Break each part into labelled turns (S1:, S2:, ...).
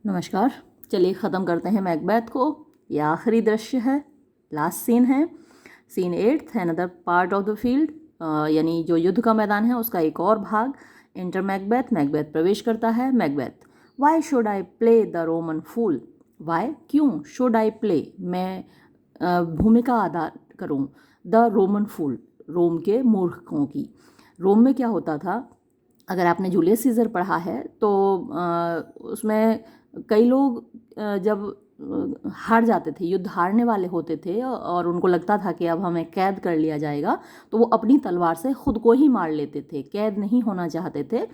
S1: नमस्कार। चलिए ख़त्म करते हैं मैकबेथ को। ये आखिरी दृश्य है, लास्ट सीन है, scene 8th, another part of the field, यानी जो युद्ध का मैदान है उसका एक और भाग। एंटर मैकबेथ, मैकबेथ प्रवेश करता है। Macbeth, why should I play the Roman fool? Why, क्यों, शुड आई प्ले, मैं भूमिका अदा करूं, द रोमन फूल, रोम के मूर्खों की। रोम में क्या होता था, अगर आपने जूलियस सीजर पढ़ा है तो उसमें कई लोग जब हार जाते थे, युद्ध हारने वाले होते थे और उनको लगता था कि अब हमें कैद कर लिया जाएगा, तो वो अपनी तलवार से खुद को ही मार लेते थे। कैद नहीं होना चाहते थे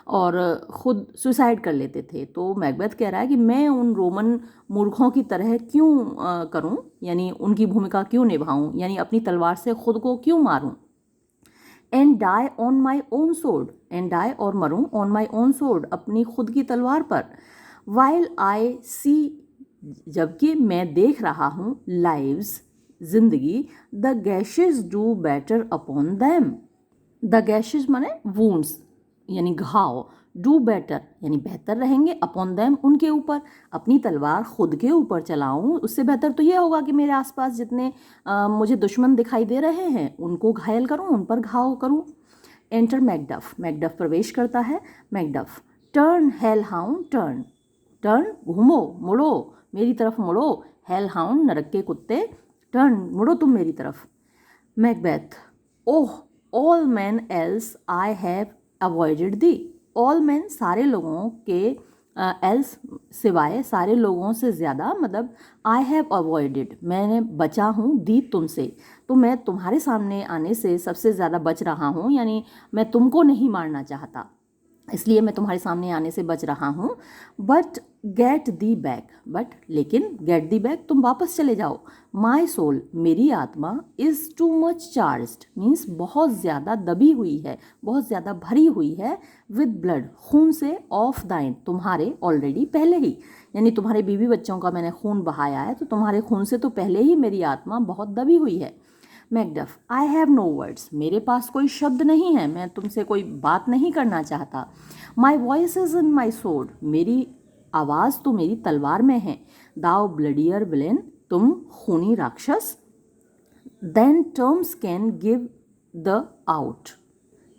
S1: और ख़ुद सुसाइड कर लेते थे। तो मैकबेथ कह रहा है कि मैं उन रोमन मूर्खों की तरह क्यों करूं, यानी उनकी भूमिका क्यों निभाऊं, यानी अपनी तलवार से खुद को क्यों मारूं। And die on my own sword, and die और मरूं ऑन माई ओन सोर्ड, अपनी खुद की तलवार पर। वाइल आई सी, जबकि मैं देख रहा हूँ, लाइव्स, जिंदगी, the gashes do better upon them. The gashes माने वूंड्स, यानी घाव, डू बेटर यानी बेहतर रहेंगे, अपॉन दैम उनके ऊपर। अपनी तलवार खुद के ऊपर चलाऊं, उससे बेहतर तो ये होगा कि मेरे आसपास जितने मुझे दुश्मन दिखाई दे रहे हैं उनको घायल करूं, उन पर घाव करूं। एंटर मैकडफ, मैकडफ प्रवेश करता है। Macduff, turn hello hound turn, turn घूमो, मुड़ो, मेरी तरफ मुड़ो। हेल हाउंड नरक के कुत्ते, टर्न मुड़ो तुम मेरी तरफ। Macbeth, oh all man else I have avoided the. All man सारे लोगों के, एल्स सिवाय, सारे लोगों से ज़्यादा, मतलब आई हैव अवॉइडेड मैंने बचा हूँ, दी तुमसे, तो मैं तुम्हारे सामने आने से सबसे ज़्यादा बच रहा हूँ, यानी मैं तुमको नहीं मारना चाहता, इसलिए मैं तुम्हारे सामने आने से बच रहा हूँ। But get the back, but लेकिन, गेट दी बैक तुम वापस चले जाओ। माई सोल मेरी आत्मा, is too much charged means बहुत ज़्यादा दबी हुई है, बहुत ज़्यादा भरी हुई है, विद ब्लड खून से, ऑफ दाइन तुम्हारे, ऑलरेडी पहले ही, यानी तुम्हारे बीवी बच्चों का मैंने खून बहाया है, तो तुम्हारे खून से तो पहले ही मेरी आत्मा बहुत दबी हुई है। Macduff, I have no words, मेरे पास कोई शब्द नहीं है, मैं तुमसे कोई बात नहीं करना चाहता। My voice is in my sword, मेरी आवाज़ तो मेरी तलवार में है। दाउ ब्लडियर विलेन, तुम खूनी राक्षस। Then terms can give the out,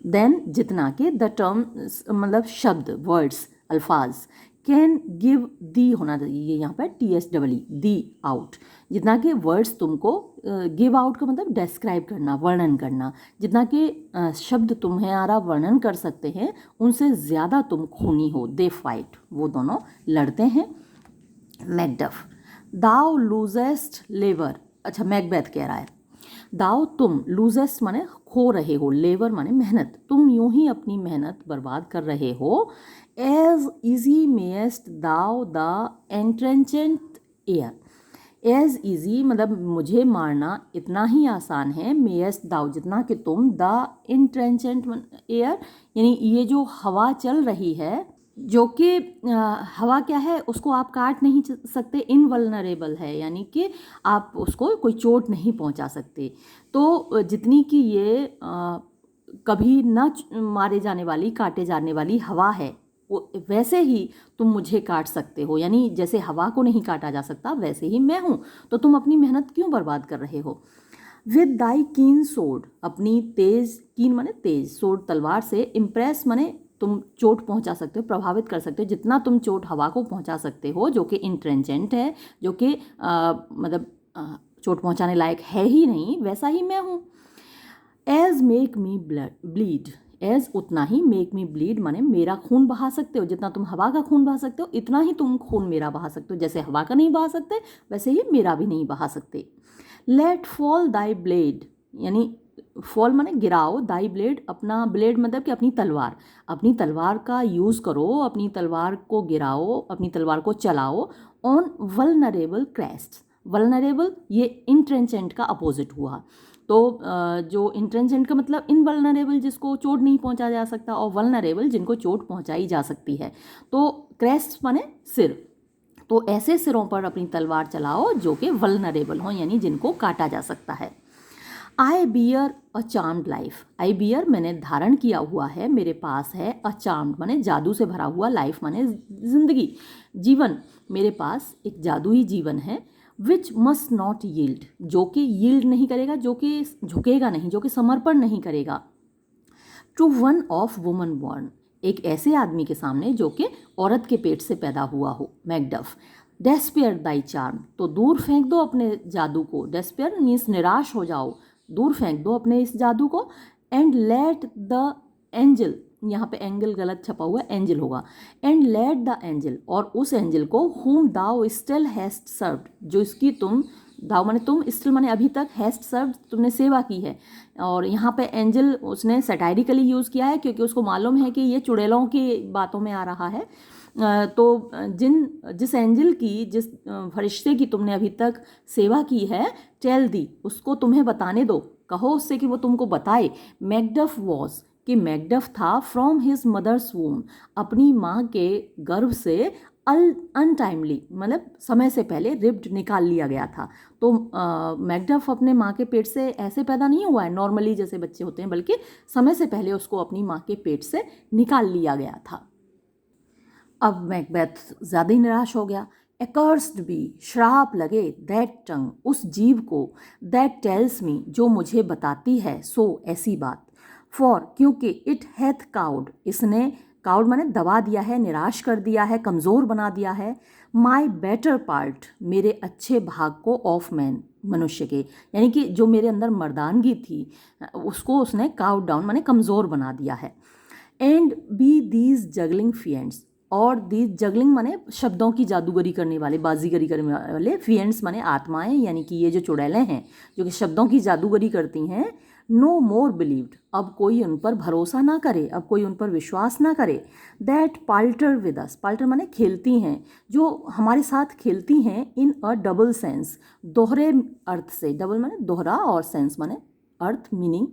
S1: then जितना के, द टर्म मतलब शब्द, वर्ड्स, अल्फाज, कैन गिव दी होना चाहिए यहाँ पर, TSEE, दी आउट, जितना के वर्ड्स तुमको, गिव आउट का मतलब डिस्क्राइब करना, वर्णन करना, जितना के शब्द तुम्हारा वर्णन कर सकते हैं उनसे ज़्यादा तुम खूनी हो। दे फाइट, वो दोनों लड़ते हैं। मैकडफ, दाउ लूजेस्ट लेवर, अच्छा मैकबेथ कह रहा है, दाउ तुम, लूजेस्ट माने खो रहे हो, लेवर माने मेहनत, तुम यूं ही अपनी मेहनत बर्बाद कर रहे हो। As easy mayst thou the intrenchant air, as easy मतलब मुझे मारना इतना ही आसान है, मेस्ट दाउ जितना कि तुम, द इंट्रेंचेंट एयर यानी ये जो हवा चल रही है, जो कि हवा क्या है, उसको आप काट नहीं सकते, इनवल्नरेबल है, यानी कि आप उसको कोई चोट नहीं पहुंचा सकते। तो जितनी कि ये कभी न मारे जाने वाली, काटे जाने वाली हवा है, वो वैसे ही तुम मुझे काट सकते हो, यानी जैसे हवा को नहीं काटा जा सकता वैसे ही मैं हूँ, तो तुम अपनी मेहनत क्यों बर्बाद कर रहे हो। विद दाई कीन सोर्ड, अपनी तेज, कीन माने तेज, सोर्ड तलवार से, इम्प्रेस माने तुम चोट पहुंचा सकते हो, प्रभावित कर सकते हो, जितना तुम चोट हवा को पहुंचा सकते हो, जो कि इंट्रेंजेंट है, जो कि मतलब चोट पहुंचाने लायक है ही नहीं, वैसा ही मैं हूँ। As make me bleed, as उतना ही, मेक मी ब्लीड माने मेरा खून बहा सकते हो, जितना तुम हवा का खून बहा सकते हो इतना ही तुम खून मेरा बहा सकते हो, जैसे हवा का नहीं बहा सकते वैसे ही मेरा भी नहीं बहा सकते। लेट फॉल दाई ब्लेड, यानी फॉल माने गिराओ, दाई ब्लेड अपना, ब्लेड मतलब कि अपनी तलवार, अपनी तलवार का यूज़ करो, अपनी तलवार को गिराओ, अपनी तलवार को चलाओ, ऑन वल्नरेबल क्रेस्ट। वल्नरेबल ये इंट्रेंचेंट का अपोजिट हुआ, तो जो इंट्रेंजेंट का मतलब इनवल्नरेबल, जिसको चोट नहीं पहुंचा जा सकता, और वल्नरेबल जिनको चोट पहुंचाई जा सकती है। तो क्रेस्ट माने सिर, तो ऐसे सिरों पर अपनी तलवार चलाओ जो कि वल्नरेबल हों, यानी जिनको काटा जा सकता है। I bear a charmed life, I bear मैंने धारण किया हुआ है, मेरे पास है, अ चार्म्ड माने जादू से भरा हुआ, लाइफ माने जिंदगी, जीवन, मेरे पास एक जादुई जीवन है, विच मस्ट नॉट यील्ड, जो कि यील्ड नहीं करेगा, जो कि झुकेगा नहीं, जो कि समर्पण नहीं करेगा, to one of woman born, एक ऐसे आदमी के सामने जो कि औरत के पेट से पैदा हुआ हो, मैकडफ, डेस्पेयर दाई चार्म, तो दूर फेंक दो अपने जादू को, डेस्पेयर मीन्स निराश हो जाओ, दूर फेंक दो अपने इस जादू को, एंड लेट द एंजल, यहाँ पे एंगल गलत छपा हुआ है, एंजल होगा, एंड लेट द एंजल, और उस एंजल को, whom दाउ स्टिल हैस्ट सर्व्ड, जो इसकी तुम, दाउ माने तुम, स्टिल माने अभी तक, हैस्ट सर्व्ड तुमने सेवा की है, और यहाँ पे एंजल उसने सटायरिकली यूज़ किया है क्योंकि उसको मालूम है कि ये चुड़ैलों की बातों में आ रहा है। तो जिस एंजल की, जिस फरिश्ते की तुमने अभी तक सेवा की है, टेल दी, उसको तुम्हें बताने दो, कहो उससे कि वो तुमको बताए, मैकडफ वॉज, कि मैकडफ था, फ्रॉम हिज मदर्स वूम, अपनी माँ के गर्भ से, अनटाइमली मतलब समय से पहले, रिप्ड निकाल लिया गया था। तो मैकडफ अपने माँ के पेट से ऐसे पैदा नहीं हुआ है नॉर्मली जैसे बच्चे होते हैं, बल्कि समय से पहले उसको अपनी माँ के पेट से निकाल लिया गया था। अब मैकबेथ ज़्यादा ही निराश हो गया। एक्सर्स्ड बी, श्राप लगे, दैट टंग, उस जीव को, दैट टेल्स मी, जो मुझे बताती है, सो ऐसी बात, फॉर, क्योंकि, इट हैथ काउड, इसने, काउड माने दबा दिया है, निराश कर दिया है, कमज़ोर बना दिया है, माई बेटर पार्ट, मेरे अच्छे भाग को, ऑफ मैन, मनुष्य के, यानी कि जो मेरे अंदर मर्दानगी थी उसको उसने काउड डाउन माने कमज़ोर बना दिया है, एंड बी दीज जगलिंग फिएंड्स, और दीज जगलिंग माने शब्दों की जादूगरी करने वाले, बाजीगरी करने वाले, फिएंड्स माने आत्माएं, यानी कि ये जो चुड़ैलें हैं जो कि शब्दों की जादूगरी करती हैं, नो मोर बिलीव्ड, अब कोई उन पर भरोसा ना करे, अब कोई उन पर विश्वास ना करे, दैट पाल्टर विद अस, पाल्टर माने खेलती हैं, जो हमारे साथ खेलती हैं, इन अ डबल सेंस, दोहरे अर्थ से, डबल माने दोहरा और सेंस माने अर्थ, मीनिंग,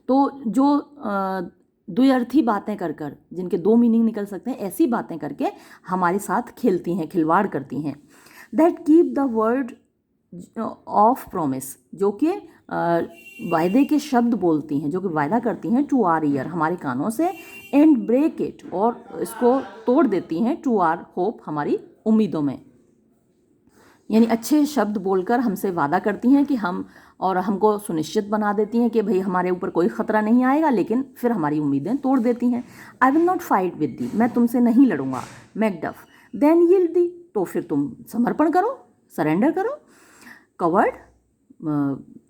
S1: तो जो द्व्यर्थी बातें कर कर, जिनके दो मीनिंग निकल सकते हैं, ऐसी बातें करके हमारे साथ खेलती हैं, खिलवाड़ करती हैं, that keep the word of promise, जो कि वायदे के शब्द बोलती हैं, जो कि वायदा करती हैं, टू आर ईयर, हमारे कानों से, एंड ब्रेक इट, और इसको तोड़ देती हैं, टू आर होप, हमारी उम्मीदों में, यानी अच्छे शब्द बोलकर हमसे वादा करती हैं कि हम, और हमको सुनिश्चित बना देती हैं कि भाई हमारे ऊपर कोई ख़तरा नहीं आएगा, लेकिन फिर हमारी उम्मीदें तोड़ देती हैं। I will not fight with the, मैं तुमसे नहीं लड़ूंगा, मैकडफ, देन यील्ड दी, तो फिर तुम समर्पण करो, सरेंडर करो, कवर्ड,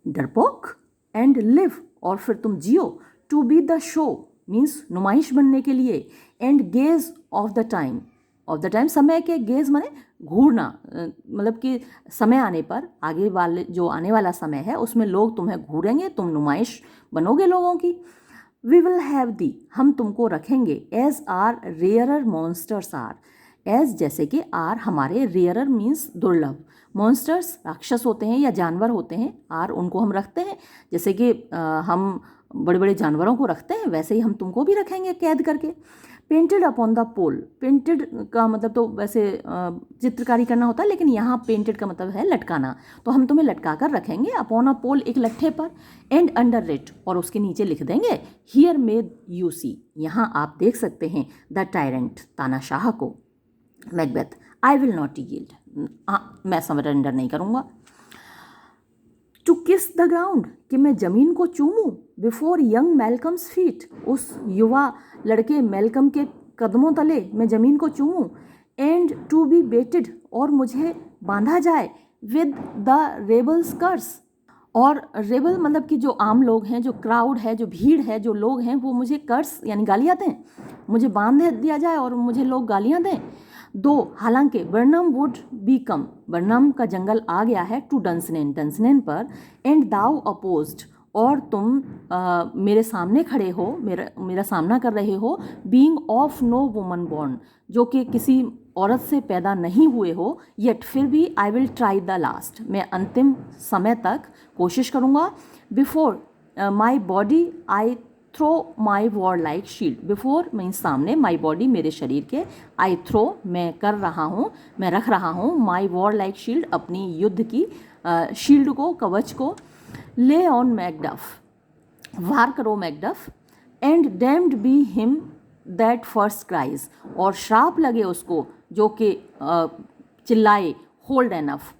S1: डरपोक, एंड लिव, और फिर तुम जियो, to be the show means नुमाइश बनने के लिए, and gaze of the time, of the time समय के, गेज माने घूरना, मतलब कि समय आने पर, आगे वाले जो आने वाला समय है उसमें लोग तुम्हें घूरेंगे, तुम नुमाइश बनोगे लोगों की, वी विल हैव दी, हम तुमको रखेंगे, as are rarer monsters are, as जैसे कि, आर हमारे, रेयरर मीन्स दुर्लभ, मॉन्स्टर्स राक्षस होते हैं या जानवर होते हैं, आर उनको हम रखते हैं, जैसे कि हम बड़े बड़े जानवरों को रखते हैं, वैसे ही हम तुमको भी रखेंगे कैद करके, painted upon the pole, painted का मतलब तो वैसे चित्रकारी करना होता है, लेकिन यहाँ पेंटेड का मतलब है लटकाना, तो हम तुम्हें लटका कर रखेंगे, अपॉन अ पोल, एक लट्ठे पर, एंड अंडर इट, और उसके नीचे लिख देंगे, हियर मे यू सी, यहाँ आप देख सकते हैं, द टायरेंट, तानाशाह को, Macbeth, I will not yield, मैं सरेंडर नहीं करूँगा, टू किस द ग्राउंड, कि मैं ज़मीन को चूमूं, बिफोर यंग मेलकम्स फीट, उस युवा लड़के मेलकम के कदमों तले मैं ज़मीन को चूमूं, एंड टू बी बेटेड, और मुझे बांधा जाए, विद द रेबल्स कर्स, और रेबल मतलब कि जो आम लोग हैं, जो क्राउड है, जो भीड़ है, जो लोग हैं, वो मुझे कर्स यानी गालियाँ दें, मुझे बांध दिया जाए और मुझे लोग गालियाँ दें, दो, हालांकि, Birnam wood be come, Birnam का जंगल आ गया है, टू डंसनेन, डंसनेन पर, एंड दाउ अपोज्ड, और तुम मेरे सामने खड़े हो, मेरा सामना कर रहे हो, being of no woman born, जो कि किसी औरत से पैदा नहीं हुए हो, येट फिर भी, I will try the last, मैं अंतिम समय तक कोशिश करूँगा, before my body I throw my warlike shield, before means सामने, माई बॉडी मेरे शरीर के, आई थ्रो मैं कर रहा हूँ, मैं रख रहा हूँ, माई वॉर लाइक शील्ड अपनी युद्ध की शील्ड को, कवच को, ले ऑन मैकडफ, वार करो Macduff, and damned be him that first cries, और श्राप लगे उसको जो कि चिल्लाए, होल्ड एनफ,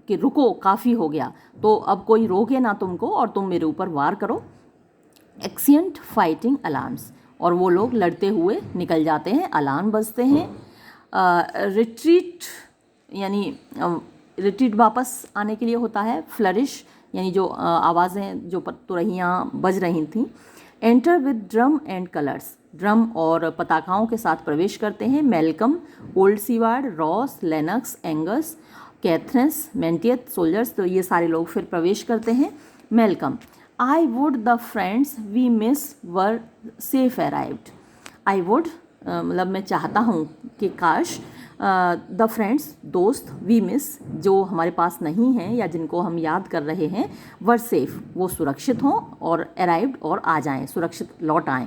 S1: कि रुको काफ़ी हो गया, तो अब कोई रोके ना तुमको और तुम मेरे ऊपर वार करो। एक्सियंट फाइटिंग अलार्म्स, और वो लोग लड़ते हुए निकल जाते हैं, अलार्म बजते हैं। रिट्रीट यानी रिट्रीट वापस आने के लिए होता है। फ्लरिश यानी जो आवाज़ें जो तुरहियाँ बज रही थीं। Enter with drum and colours, drum और पताकाओं के साथ प्रवेश करते हैं। Malcolm, old Siward, Ross, Lennox, Angus, Caithness, Menteith soldiers, तो ये सारे लोग फिर प्रवेश करते हैं। Malcolm, I would the friends we miss were safe arrived. I would मतलब मैं चाहता हूँ कि काश द फ्रेंड्स दोस्त, वी मिस जो हमारे पास नहीं हैं या जिनको हम याद कर रहे हैं, वर सेफ वो सुरक्षित हों, और अराइव्ड और आ जाएं, सुरक्षित लौट आएं।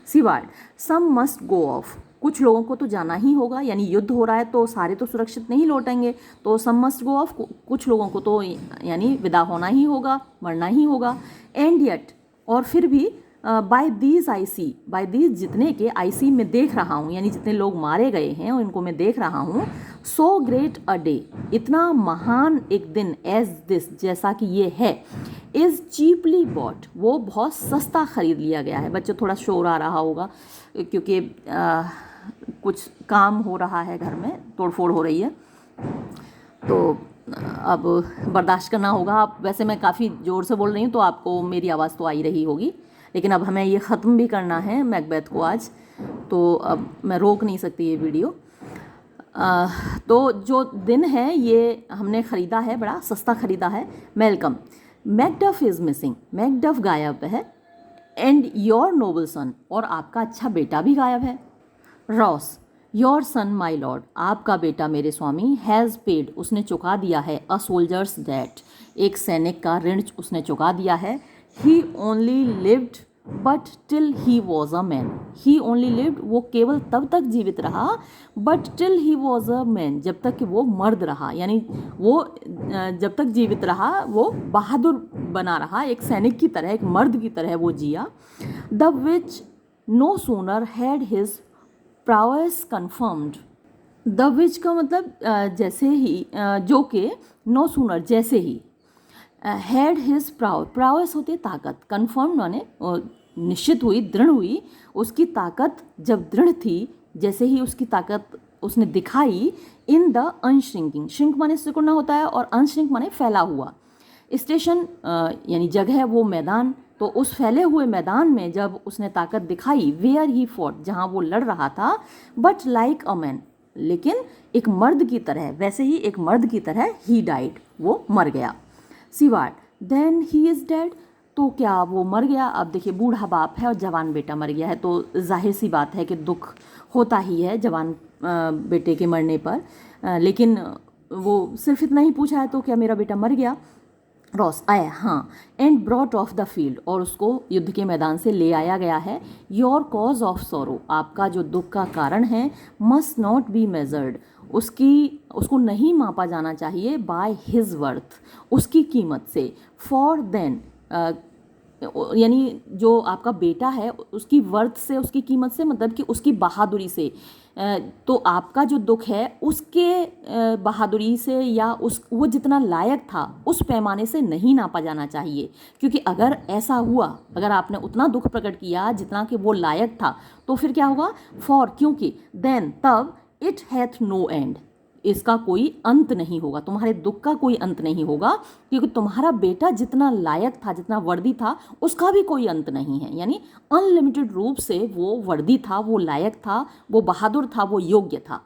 S1: Siward, some must go off, कुछ लोगों को तो जाना ही होगा, यानी युद्ध हो रहा है तो सारे तो सुरक्षित नहीं लौटेंगे, तो सम मस्ट गो ऑफ, कुछ लोगों को तो यानी विदा होना ही होगा, मरना ही होगा। एंड येट, और फिर भी by these I see, by these जितने के आई सी मैं देख रहा हूँ, यानी जितने लोग मारे गए हैं उनको मैं देख रहा हूँ। सो ग्रेट अ डे, इतना महान एक दिन, एज दिस जैसा कि ये है, इज़ चीपली बॉट, वो बहुत सस्ता खरीद लिया गया है। बच्चों थोड़ा शोर आ रहा होगा क्योंकि कुछ काम हो रहा है घर में, तोड़फोड़ हो रही है, तो अब बर्दाश्त करना होगा। आप वैसे मैं काफ़ी ज़ोर से बोल रही हूँ तो आपको मेरी आवाज़ तो आ ही रही होगी, लेकिन अब हमें ये ख़त्म भी करना है मैकबेथ को आज, तो अब मैं रोक नहीं सकती ये वीडियो। तो जो दिन है ये हमने ख़रीदा है, बड़ा सस्ता ख़रीदा है। Malcolm, Macduff is missing, Macduff गायब है। एंड योर नोबल सन, और आपका अच्छा बेटा भी गायब है। Ross, your son my lord, आपका बेटा मेरे स्वामी, हैज़ पेड, उसने चुका दिया है, अ सोल्जर्स डेट, एक सैनिक का ऋण उसने चुका दिया है। He only lived but till he was a man, he only lived, वो केवल तब तक जीवित रहा, but till he was a man, जब तक कि वो मर्द रहा, यानी वो जब तक जीवित रहा वो बहादुर बना रहा, एक सैनिक की तरह, एक मर्द की तरह वो जिया। The which no sooner had his prowess confirmed, the which का मतलब जैसे ही, जो कि नो सूनर जैसे ही, हैड हिज प्रावेस होती है ताकत, कन्फर्म माने निश्चित हुई, दृढ़ हुई, उसकी ताकत जब दृढ़ थी, जैसे ही उसकी ताकत उसने दिखाई, इन द अनश्रिंकिंग, श्रिंक माने सिकुड़ना होता है और अनश्रिंक माने फैला हुआ, स्टेशन यानी जगह, वो मैदान, तो उस फैले हुए मैदान में जब उसने ताकत दिखाई, वेयर ही फॉट, जहाँ वो लड़ रहा था, बट लाइक अ मैन, लेकिन एक मर्द की तरह, वैसे ही एक मर्द की तरह, ही डाइड, वो मर गया। Siward, then he is dead, तो क्या वो मर गया? अब देखिए बूढ़ा बाप है और जवान बेटा मर गया है, तो जाहिर सी बात है कि दुख होता ही है जवान बेटे के मरने पर, लेकिन वो सिर्फ इतना ही पूछा है, तो क्या मेरा बेटा मर गया? रॉस, आया, हाँ। And brought of the field, और उसको युद्ध के मैदान से ले आया गया है। योर कॉज ऑफ सॉरो, आपका जो दुख का कारण है, मस्ट नॉट बी मेजर्ड, उसको नहीं मापा जाना चाहिए, बाय हिज वर्थ, उसकी कीमत से। फॉर देन यानी जो आपका बेटा है उसकी वर्थ से, उसकी कीमत से, मतलब कि उसकी बहादुरी से, तो आपका जो दुख है उसके बहादुरी से या वो जितना लायक था उस पैमाने से नहीं नापा जाना चाहिए, क्योंकि अगर ऐसा हुआ, अगर आपने उतना दुख प्रकट किया जितना कि वो लायक था, तो फिर क्या होगा? फॉर, क्योंकि, देन, तब, इट हैथ नो एंड, इसका कोई अंत नहीं होगा, तुम्हारे दुख का कोई अंत नहीं होगा, क्योंकि तुम्हारा बेटा जितना लायक था, जितना वर्दी था, उसका भी कोई अंत नहीं है, यानी अनलिमिटेड रूप से वो वर्दी था, वो लायक था, वो बहादुर था, वो योग्य था।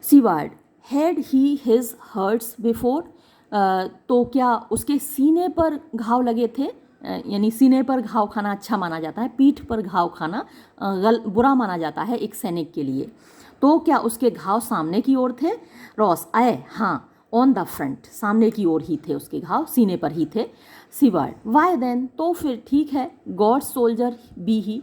S1: Siward, had he his hurts before, तो क्या उसके सीने पर घाव लगे थे, यानी सीने पर घाव खाना अच्छा माना जाता है, पीठ पर घाव खाना बुरा माना जाता है एक सैनिक के लिए, तो क्या उसके घाव सामने की ओर थे? रॉस, आए, हाँ, ऑन द फ्रंट, सामने की ओर ही थे उसके घाव, सीने पर ही थे। सीवार्ड, वाई देन, तो फिर ठीक है, गॉड सोल्जर बी ही,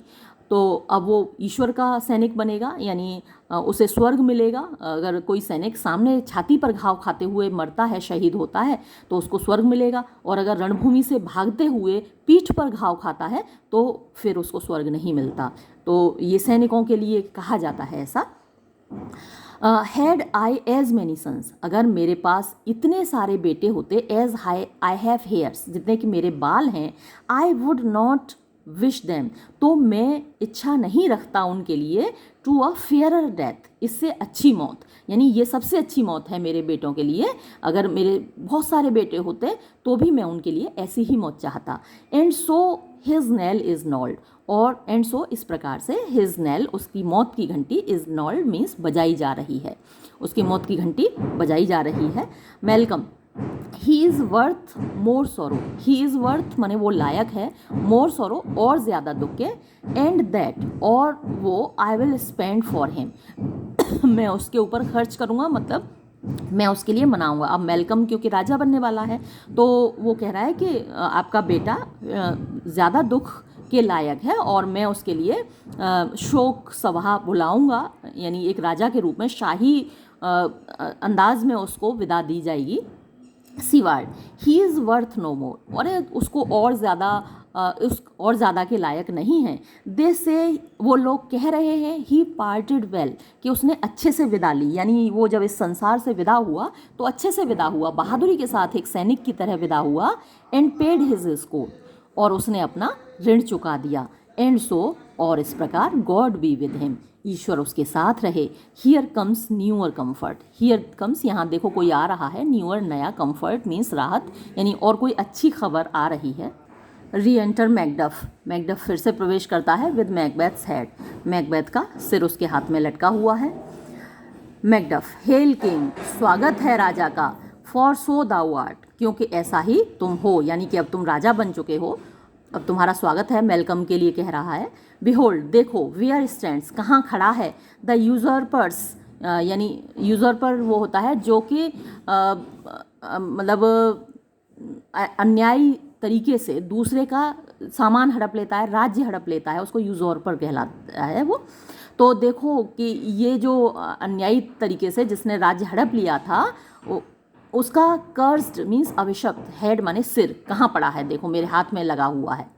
S1: तो अब वो ईश्वर का सैनिक बनेगा, यानी उसे स्वर्ग मिलेगा। अगर कोई सैनिक सामने छाती पर घाव खाते हुए मरता है, शहीद होता है, तो उसको स्वर्ग मिलेगा, और अगर रणभूमि से भागते हुए पीठ पर घाव खाता है तो फिर उसको स्वर्ग नहीं मिलता। तो ये सैनिकों के लिए कहा जाता है ऐसा। Had I as many sons, अगर मेरे पास इतने सारे बेटे होते, एज आई हैव हेयर्स, जितने कि मेरे बाल हैं, I would not wish them, तो मैं इच्छा नहीं रखता उनके लिए, टू अ फेयरर डेथ, इससे अच्छी मौत, यानी ये सबसे अच्छी मौत है मेरे बेटों के लिए। अगर मेरे बहुत सारे बेटे होते तो भी मैं उनके लिए ऐसी ही मौत चाहता। And so his knell is knolled, और एंड सो इस प्रकार से हिज नेल, उसकी मौत की घंटी, इज नॉल्ड मीन्स बजाई जा रही है, उसकी मौत की घंटी बजाई जा रही है। Malcolm, he is worth more सोरो, ही इज़ वर्थ माने वो लायक है, मोर सोरो और ज़्यादा दुख के, एंड दैट और वो, I will spend for him, मैं उसके ऊपर खर्च करूँगा, मतलब मैं उसके लिए मनाऊंगा। अब मेलकम क्योंकि राजा बनने वाला है तो वो कह रहा है कि आपका बेटा ज़्यादा दुख के लायक है और मैं उसके लिए शोक सभा बुलाऊंगा, यानी एक राजा के रूप में शाही अंदाज में उसको विदा दी जाएगी। Siward, he is worth no more, और उसको और ज़्यादा के लायक नहीं है। दे से, वो लोग कह रहे हैं, ही पार्टेड वेल, कि उसने अच्छे से विदा ली, यानी वो जब इस संसार से विदा हुआ तो अच्छे से विदा हुआ, बहादुरी के साथ एक सैनिक की तरह विदा हुआ। एंड पेड हिज स्कोर, और उसने अपना ऋण चुका दिया। एंड सो, और इस प्रकार, गॉड बी विद हिम, ईश्वर उसके साथ रहे। Here comes newer comfort, here comes, यहाँ देखो कोई आ रहा है, न्यूअर नया, कम्फर्ट मीन्स राहत, यानी और कोई अच्छी खबर आ रही है। री एंटर मैकडफ, मैकडफ फिर से प्रवेश करता है विद मैकबेथ्स हेड, मैकबेथ का सिर उसके हाथ में लटका हुआ है। मैकडफ, हेल किंग, स्वागत है राजा का, फॉर सो दाउ आर्ट, क्योंकि ऐसा ही तुम हो, यानी कि अब तुम राजा बन चुके हो, अब तुम्हारा स्वागत है, मेलकम के लिए कह रहा है। बिहोल्ड, देखो, वेयर स्टैंड्स, कहाँ खड़ा है, द यूजरपर्स, यानी यूजरपर वो होता है जो कि मतलब अन्यायी तरीके से दूसरे का सामान हड़प लेता है, राज्य हड़प लेता है, उसको यूजरपर कहलाता है वो। तो देखो कि ये जो अन्यायी तरीके से जिसने राज्य हड़प लिया था, उसका कर्स्ड मीन्स अभिशप्त, हेड माने सिर, कहाँ पड़ा है, देखो मेरे हाथ में लगा हुआ है।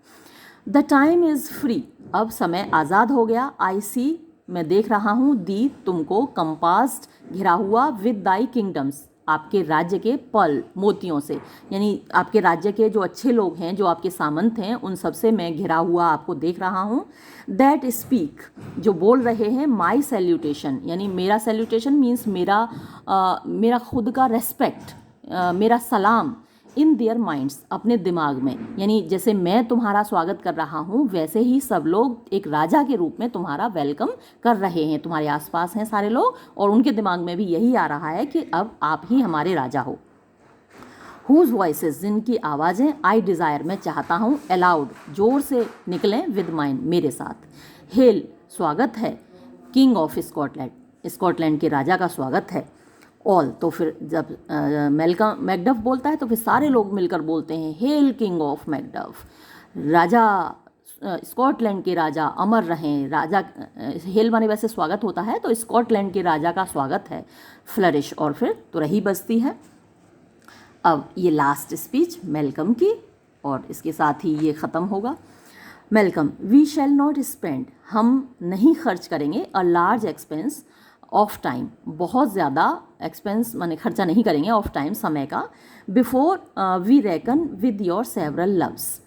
S1: द टाइम इज़ फ्री, अब समय आज़ाद हो गया। आई सी, मैं देख रहा हूँ, दी, तुमको, कंपास्ड, घिरा हुआ, विद दाई किंगडम्स, आपके राज्य के पल, मोतियों से, यानी आपके राज्य के जो अच्छे लोग हैं, जो आपके सामंत हैं, उन सब से मैं घिरा हुआ आपको देख रहा हूँ। दैट स्पीक, जो बोल रहे हैं, माई सैल्यूटेशन, यानी मेरा सैल्यूटेशन मीन्स मेरा खुद का रेस्पेक्ट, मेरा सलाम, इन देयर माइंड्स, अपने दिमाग में, यानी जैसे मैं तुम्हारा स्वागत कर रहा हूँ वैसे ही सब लोग एक राजा के रूप में तुम्हारा वेलकम कर रहे हैं, तुम्हारे आसपास हैं सारे लोग, और उनके दिमाग में भी यही आ रहा है कि अब आप ही हमारे राजा हो। हुज वॉइसेस, जिनकी आवाज़ें, आई डिज़ायर, मैं चाहता हूँ, अलाउड, जोर से निकलें, विद माइन, मेरे साथ। हेल, स्वागत है, किंग ऑफ स्कॉटलैंड, स्कॉटलैंड के राजा का स्वागत है। ऑल, तो फिर जब मैकडफ बोलता है तो फिर सारे लोग मिलकर बोलते हैं, hello king of Macduff, Raja, Scotland के राजा अमर रहें, राजा, हेल माने वैसे स्वागत होता है, तो स्कॉटलैंड के राजा का स्वागत है। फ्लरिश, और फिर तुरही बजती है। अब ये लास्ट स्पीच मेलकम की, और इसके साथ ही ये ख़त्म होगा। Malcolm, we shall not spend, हम नहीं खर्च करेंगे, a large expense of time, बहुत ज़्यादा एक्सपेंस माने खर्चा नहीं करेंगे, ऑफ टाइम, समय का, before we reckon with your several loves,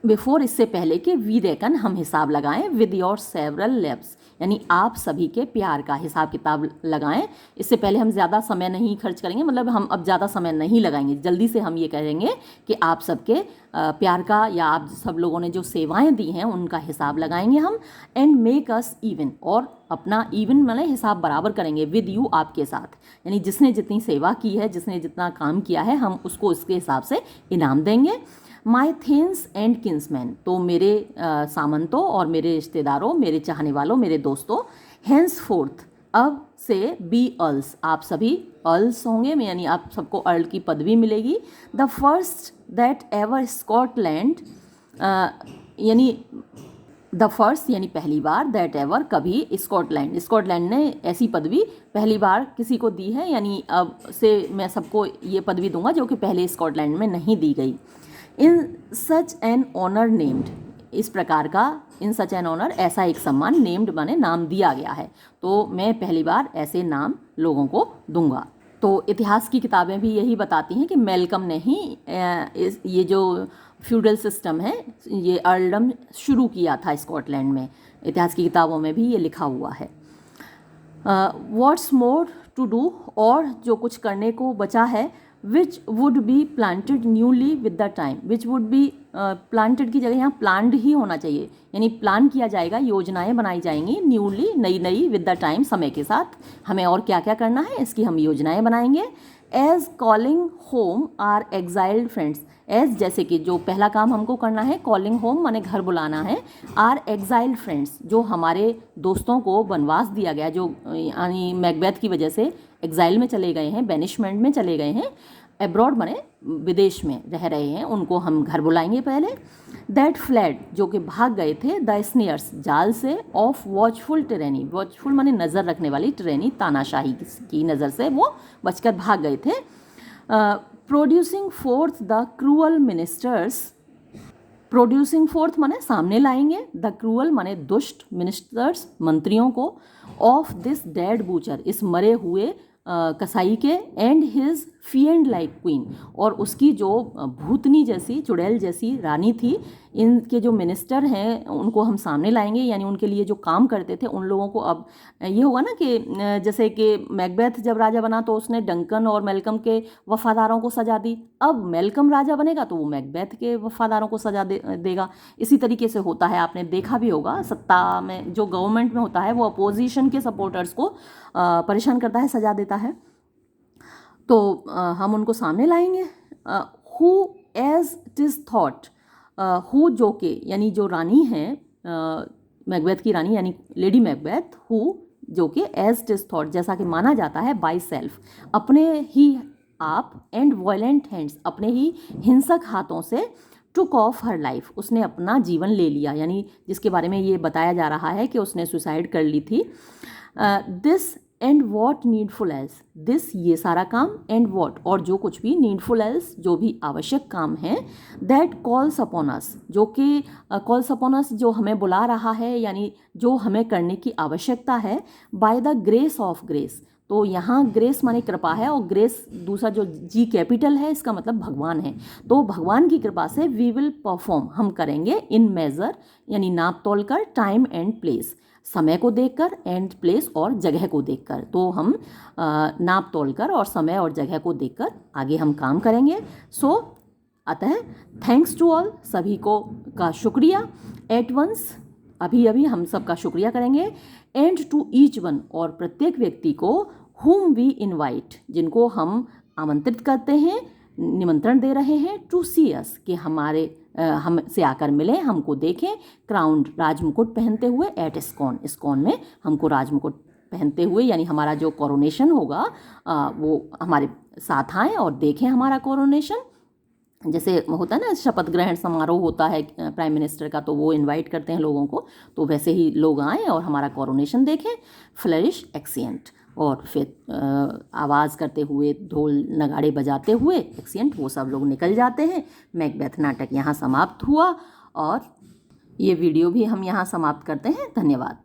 S1: before, इससे पहले कि, वी रेकन, हम हिसाब लगाएं, विद योर सेवरल लव्स, यानी आप सभी के प्यार का हिसाब किताब लगाएं, इससे पहले हम ज़्यादा समय नहीं खर्च करेंगे, मतलब हम अब ज़्यादा समय नहीं लगाएंगे, जल्दी से हम ये कहेंगे कि आप सबके प्यार का, या आप सब लोगों ने जो सेवाएं दी हैं उनका हिसाब लगाएंगे हम। एंड मेक अस इवन, और अपना इवन मतलब हिसाब बराबर करेंगे, विद यू, आपके साथ, यानी जिसने जितनी सेवा की है, जिसने जितना काम किया है, हम उसको उसके हिसाब से इनाम देंगे। माई थिन्स एंड किन्समैन, तो मेरे सामंतों और मेरे रिश्तेदारों, मेरे चाहने वालों, मेरे दोस्तों, हैंस फोर्थ, अब से, बी अर्ल्स, आप सभी अर्ल्स होंगे, यानी आप सबको अर्ल की पदवी मिलेगी। The first that ever Scotland, यानी द फर्स्ट यानी पहली बार, दैट एवर कभी स्कॉटलैंड ने ऐसी पदवी पहली बार किसी को दी है, यानी अब से मैं सबको ये पदवी दूंगा जो कि पहले स्कॉटलैंड में नहीं दी गई। इन सच एन ऑनर नेम्ड, इस प्रकार का इन सच एन ऑनर, ऐसा एक सम्मान, नेम्ड माने नाम दिया गया है, तो मैं पहली बार ऐसे नाम लोगों को दूंगा। तो इतिहास की किताबें भी यही बताती हैं कि मेलकम ने ही ये जो फ्यूडल सिस्टम है, ये अर्लडम शुरू किया था स्कॉटलैंड में। इतिहास की किताबों में भी ये लिखा हुआ है। व्हाट्स मोर टू डू, और जो कुछ करने को बचा है, which would be planted newly with the time, which would be planted की जगह यहाँ प्लान्ड ही होना चाहिए, यानी प्लान किया जाएगा, योजनाएं बनाई जाएंगी, न्यूली नई नई, विद द टाइम समय के साथ, हमें और क्या क्या करना है इसकी हम योजनाएं बनाएंगे। As calling home our exiled friends, as जैसे कि जो पहला काम हमको करना है, कॉलिंग होम माने घर बुलाना है, आर एग्जाइल्ड फ्रेंड्स जो हमारे दोस्तों को वनवास दिया गया, जो यानी मैकबेथ की वजह से एग्जाइल में चले गए हैं, बैनिशमेंट में चले गए हैं, एब्रॉड माने विदेश में रह रहे हैं, उनको हम घर बुलाएंगे पहले। दैट फ्लैड जो कि भाग गए थे, द स्नेयर्स जाल से, ऑफ वॉचफुल टिरेनी, वॉचफुल माने नज़र रखने वाली, टिरेनी तानाशाही की नज़र से वो बचकर भाग गए थे। Producing fourth the cruel ministers, producing fourth माने सामने लाएंगे, द क्रूअल माने दुष्ट, मिनिस्टर्स मंत्रियों को, ऑफ दिस डेड बूचर इस मरे हुए कसाई के, एंड हिज फिएंड लाइक क्वीन और उसकी जो भूतनी जैसी, चुड़ैल जैसी रानी थी, इनके जो मिनिस्टर हैं उनको हम सामने लाएंगे, यानी उनके लिए जो काम करते थे उन लोगों को। अब ये होगा ना कि जैसे कि मैकबेथ जब राजा बना तो उसने डंकन और मेलकम के वफादारों को सजा दी, अब मेलकम राजा बनेगा तो वो मैकबेथ के वफादारों को सजा देगा। इसी तरीके से होता है, आपने देखा भी होगा, सत्ता में जो गवर्नमेंट में होता है वो अपोजिशन के सपोर्टर्स को परेशान करता है, सजा देता है, तो हम उनको सामने लाएंगे। Who as it is thought, who जो के यानी जो रानी है मैकबेथ की रानी यानी लेडी मैकबेथ, हु जो कि एज इट इज़ थॉट जैसा कि माना जाता है, बाय सेल्फ अपने ही आप, एंड वायलेंट हैंड्स अपने ही हिंसक हाथों से, टुक ऑफ हर लाइफ उसने अपना जीवन ले लिया, यानी जिसके बारे में ये बताया जा रहा है कि उसने सुसाइड कर ली थी। This and what needful else, this ये सारा काम, एंड वॉट और जो कुछ भी, नीडफुल एल्स जो भी आवश्यक काम है, दैट कॉल्स अपॉन अस जो कि कॉल्स अपॉन अस जो हमें बुला रहा है, यानी जो हमें करने की आवश्यकता है, by the grace of grace, तो यहाँ ग्रेस माने कृपा है, और ग्रेस दूसरा जो जी कैपिटल है इसका मतलब भगवान है, तो भगवान की कृपा से वी विल परफॉर्म हम करेंगे, इन मेजर यानी नाप तोल कर, टाइम एंड प्लेस समय को देखकर, एंड प्लेस और जगह को देखकर, तो हम नाप तोल कर और समय और जगह को देखकर आगे हम काम करेंगे। सो अतः थैंक्स टू ऑल सभी को का शुक्रिया, एट वंस अभी अभी हम सबका शुक्रिया करेंगे, एंड टू ईच वन और प्रत्येक व्यक्ति को, whom वी इनवाइट जिनको हम आमंत्रित करते हैं, निमंत्रण दे रहे हैं, टू सी अस कि हमारे हमसे आकर मिलें, हमको देखें, क्राउन राजमुकुट पहनते हुए, एट इस्कॉन इस्कॉन में हमको राजमुकुट पहनते हुए, यानी हमारा जो कोरोनेशन होगा वो हमारे साथ आएँ और देखें हमारा कोरोनेशन। जैसे होता है ना शपथ ग्रहण समारोह होता है प्राइम मिनिस्टर का, तो वो इनवाइट करते हैं लोगों को, तो वैसे ही लोग आएँ और हमारा कोरोनेशन देखें। फ्लरिश एक्सिएंट और फिर आवाज़ करते हुए, ढोल नगाड़े बजाते हुए, एक्सिएंट वो सब लोग निकल जाते हैं। मैकबेथ नाटक यहाँ समाप्त हुआ और ये वीडियो भी हम यहाँ समाप्त करते हैं। धन्यवाद।